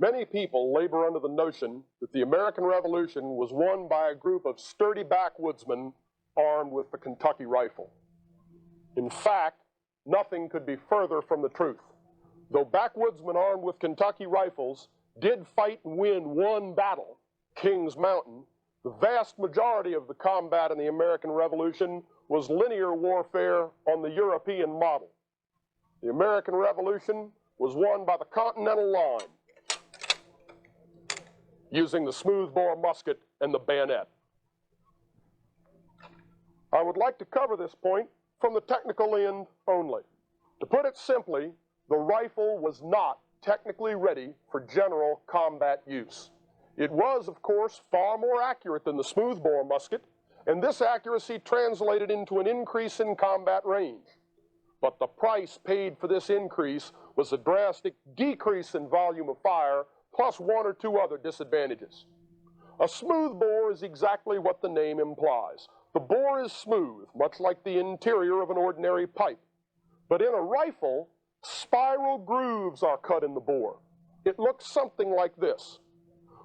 Many people labor under the notion that the American Revolution was won by a group of sturdy backwoodsmen armed with the Kentucky rifle. In fact, nothing could be further from the truth. Though backwoodsmen armed with Kentucky rifles did fight and win one battle, King's Mountain, the vast majority of the combat in the American Revolution was linear warfare on the European model. The American Revolution was won by the Continental line, using the smoothbore musket and the bayonet. I would like to cover this point from the technical end only. To put it simply, the rifle was not technically ready for general combat use. It was, of course, far more accurate than the smoothbore musket, and this accuracy translated into an increase in combat range. But the price paid for this increase was a drastic decrease in volume of fire, plus one or two other disadvantages. A smoothbore is exactly what the name implies. The bore is smooth, much like the interior of an ordinary pipe. But in a rifle, spiral grooves are cut in the bore. It looks something like this.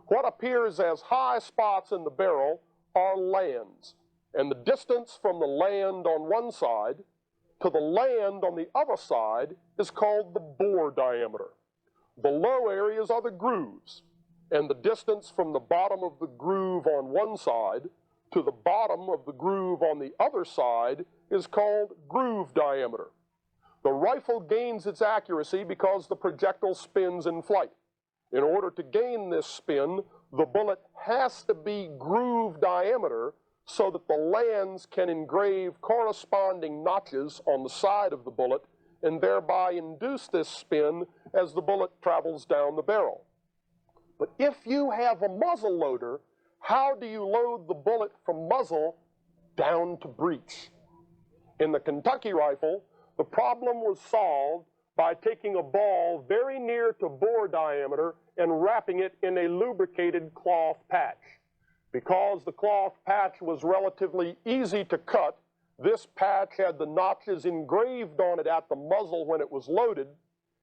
What appears as high spots in the barrel are lands, and the distance from the land on one side to the land on the other side is called the bore diameter. The low areas are the grooves, and the distance from the bottom of the groove on one side to the bottom of the groove on the other side is called groove diameter. The rifle gains its accuracy because the projectile spins in flight. In order to gain this spin, the bullet has to be groove diameter so that the lands can engrave corresponding notches on the side of the bullet and thereby induce this spin as the bullet travels down the barrel. But if you have a muzzle loader, how do you load the bullet from muzzle down to breech? In the Kentucky rifle, the problem was solved by taking a ball very near to bore diameter and wrapping it in a lubricated cloth patch. Because the cloth patch was relatively easy to cut, this patch had the notches engraved on it at the muzzle when it was loaded,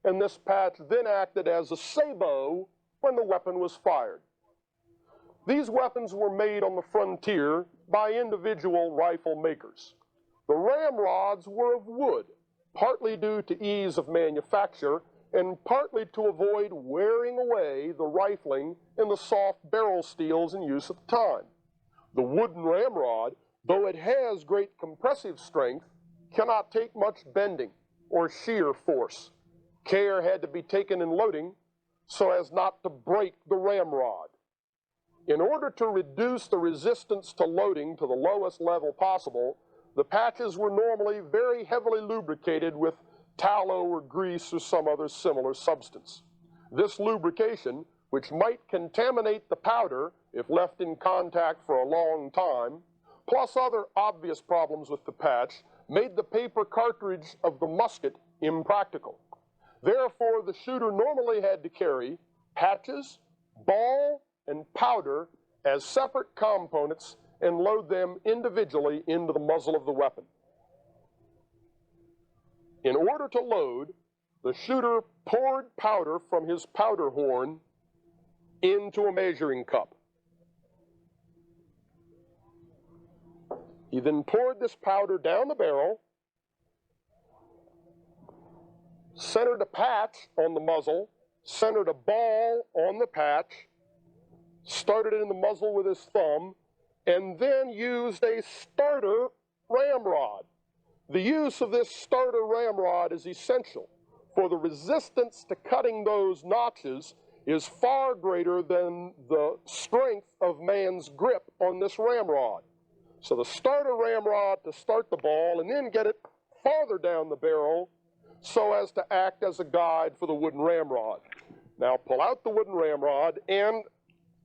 and this patch then acted as a sabot when the weapon was fired. These weapons were made on the frontier by individual rifle makers. The ramrods were of wood, partly due to ease of manufacture and partly to avoid wearing away the rifling and the soft barrel steels in use at the time. The wooden ramrod, though it has great compressive strength, cannot take much bending or shear force. Care had to be taken in loading so as not to break the ramrod. In order to reduce the resistance to loading to the lowest level possible, the patches were normally very heavily lubricated with tallow or grease or some other similar substance. This lubrication, which might contaminate the powder if left in contact for a long time, plus other obvious problems with the patch, made the paper cartridge of the musket impractical. Therefore, the shooter normally had to carry patches, ball, and powder as separate components and load them individually into the muzzle of the weapon. In order to load, the shooter poured powder from his powder horn into a measuring cup. He then poured this powder down the barrel, centered a patch on the muzzle, centered a ball on the patch, started it in the muzzle with his thumb, and then used a starter ramrod. The use of this starter ramrod is essential, for the resistance to cutting those notches is far greater than the strength of man's grip on this ramrod. So the starter ramrod to start the ball and then get it farther down the barrel so as to act as a guide for the wooden ramrod. Now pull out the wooden ramrod and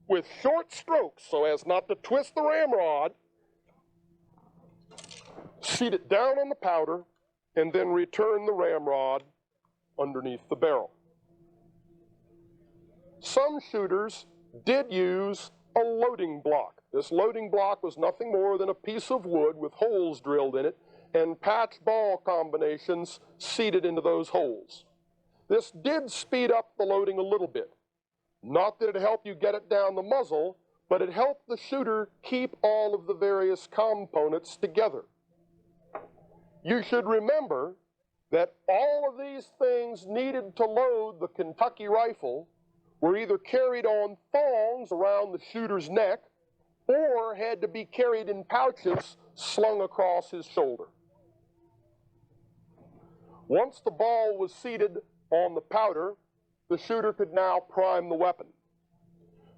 with short strokes so as not to twist the ramrod, seat it down on the powder, and then return the ramrod underneath the barrel. Some shooters did use a loading block. This loading block was nothing more than a piece of wood with holes drilled in it and patch ball combinations seated into those holes. This did speed up the loading a little bit, Not that it helped you get it down the muzzle, but it helped the shooter keep all of the various components together. You should remember that all of these things needed to load the Kentucky rifle were either carried on thongs around the shooter's neck or had to be carried in pouches slung across his shoulder. Once the ball was seated on the powder, the shooter could now prime the weapon.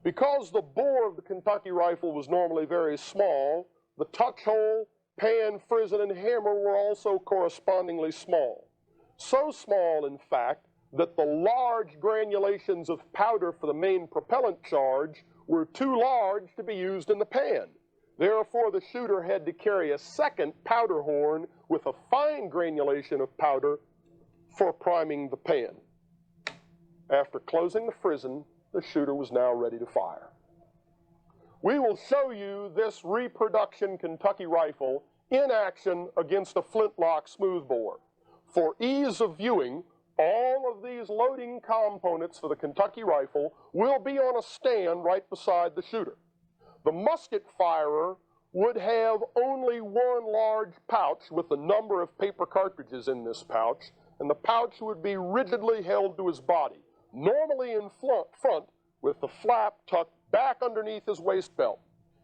Because the bore of the Kentucky rifle was normally very small, the touch hole, pan, frizzen, and hammer were also correspondingly small. So small, in fact, that the large granulations of powder for the main propellant charge were too large to be used in the pan. Therefore, the shooter had to carry a second powder horn with a fine granulation of powder for priming the pan. After closing the frizzen, the shooter was now ready to fire. We will show you this reproduction Kentucky rifle in action against a Flintlock smoothbore. For ease of viewing, all of these loading components for the Kentucky rifle will be on a stand right beside the shooter. The musket firer would have only one large pouch with a number of paper cartridges in this pouch, and the pouch would be rigidly held to his body, normally in front with the flap tucked back underneath his waist belt.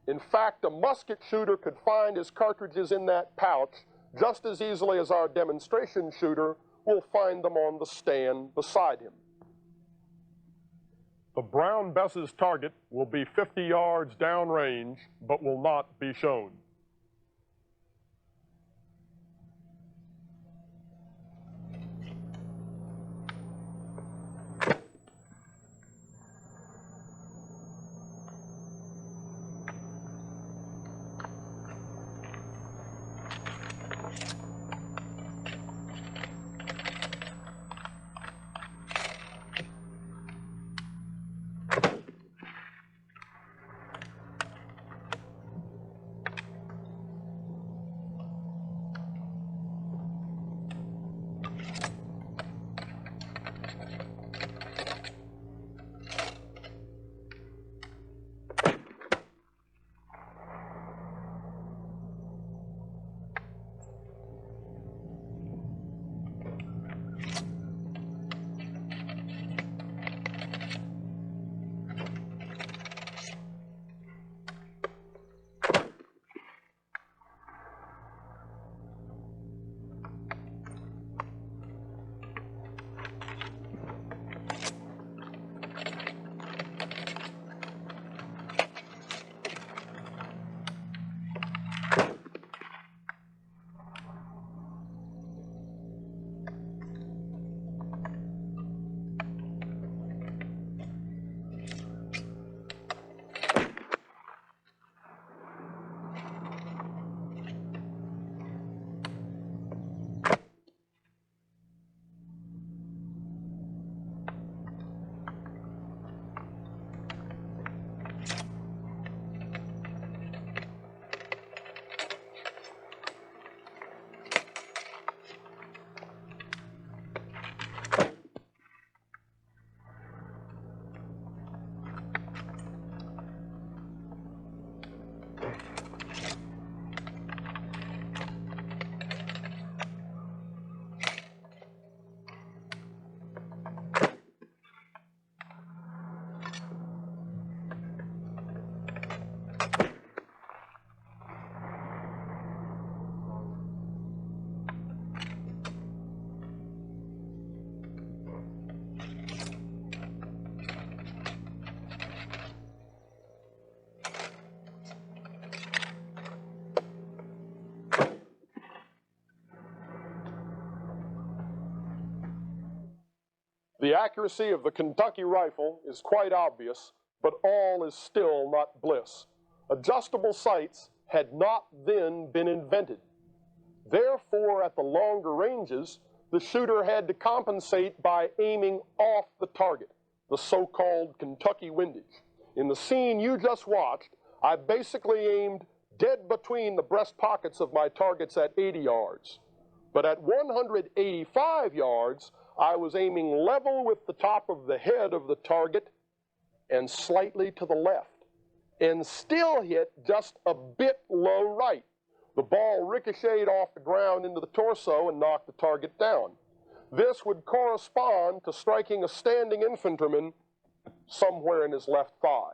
In fact, a musket shooter could find his cartridges in that pouch just as easily as our demonstration shooter will find them on the stand beside him. The Brown Bess's target will be 50 yards downrange, but will not be shown. The accuracy of the Kentucky rifle is quite obvious, but all is still not bliss. Adjustable sights had not then been invented. Therefore, at the longer ranges, the shooter had to compensate by aiming off the target, the so-called Kentucky windage. In the scene you just watched, I basically aimed dead between the breast pockets of my targets at 80 yards. But at 185 yards, I was aiming level with the top of the head of the target and slightly to the left, and still hit just a bit low right. The ball ricocheted off the ground into the torso and knocked the target down. This would correspond to striking a standing infantryman somewhere in his left thigh.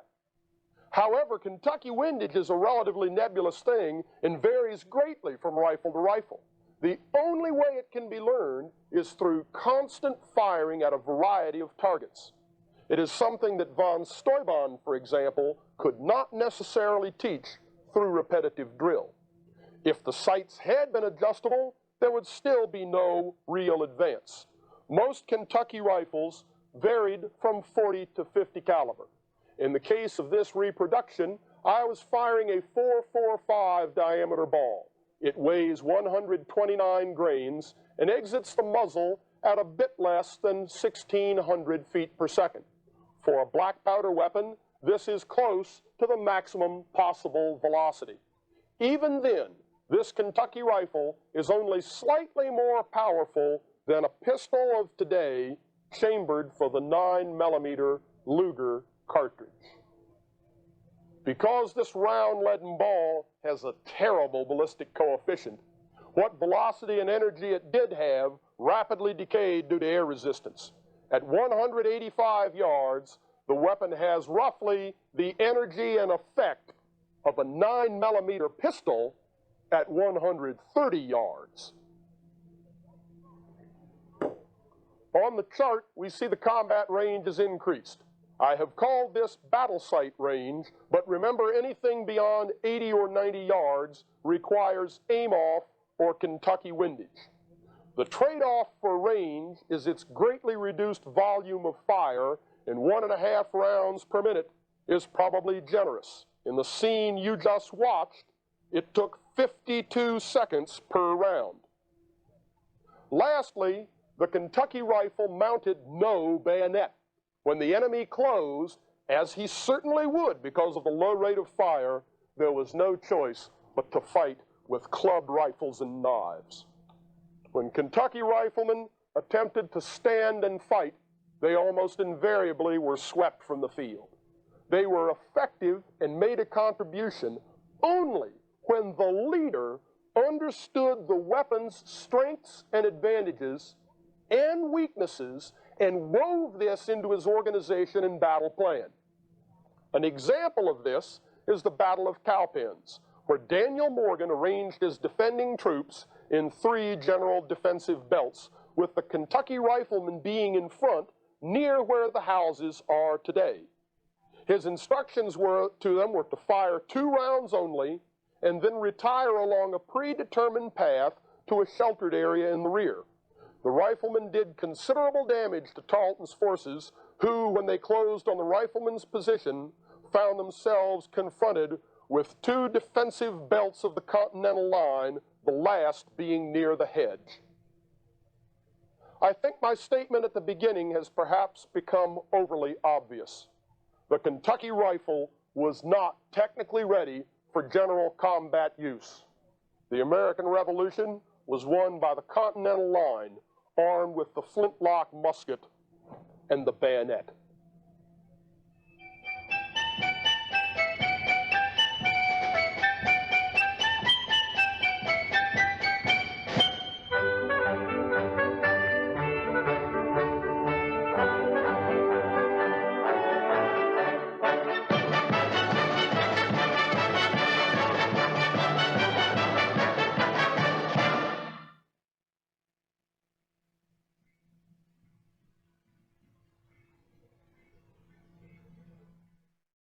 However, Kentucky windage is a relatively nebulous thing and varies greatly from rifle to rifle. The only way it can be learned is through constant firing at a variety of targets. It is something that von Steuben, for example, could not necessarily teach through repetitive drill. If the sights had been adjustable, there would still be no real advance. Most Kentucky rifles varied from 40 to 50 caliber. In the case of this reproduction, I was firing a .445 diameter ball. It weighs 129 grains and exits the muzzle at a bit less than 1,600 feet per second. For a black powder weapon, this is close to the maximum possible velocity. Even then, this Kentucky rifle is only slightly more powerful than a pistol of today chambered for the 9mm Luger cartridge. Because this round leaden ball has a terrible ballistic coefficient, what velocity and energy it did have rapidly decayed due to air resistance. At 185 yards, the weapon has roughly the energy and effect of a 9mm pistol at 130 yards. On the chart, we see the combat range is increased. I have called this battle sight range, but remember, anything beyond 80 or 90 yards requires aim-off or Kentucky windage. The trade-off for range is its greatly reduced volume of fire, and 1.5 rounds per minute is probably generous. In the scene you just watched, it took 52 seconds per round. Lastly, the Kentucky rifle mounted no bayonet. When the enemy closed, as he certainly would because of the low rate of fire, there was no choice but to fight with clubbed rifles and knives. When Kentucky riflemen attempted to stand and fight, they almost invariably were swept from the field. They were effective and made a contribution only when the leader understood the weapon's strengths and advantages and weaknesses and wove this into his organization and battle plan. An example of this is the Battle of Cowpens, where Daniel Morgan arranged his defending troops in 3 general defensive belts, with the Kentucky riflemen being in front near where the houses are today. His instructions to them were to fire 2 rounds only and then retire along a predetermined path to a sheltered area in the rear. The riflemen did considerable damage to Tarleton's forces, who, when they closed on the riflemen's position, found themselves confronted with 2 defensive belts of the Continental line, the last being near the hedge. I think my statement at the beginning has perhaps become overly obvious. The Kentucky rifle was not technically ready for general combat use. The American Revolution was won by the Continental line, armed with the flintlock musket and the bayonet.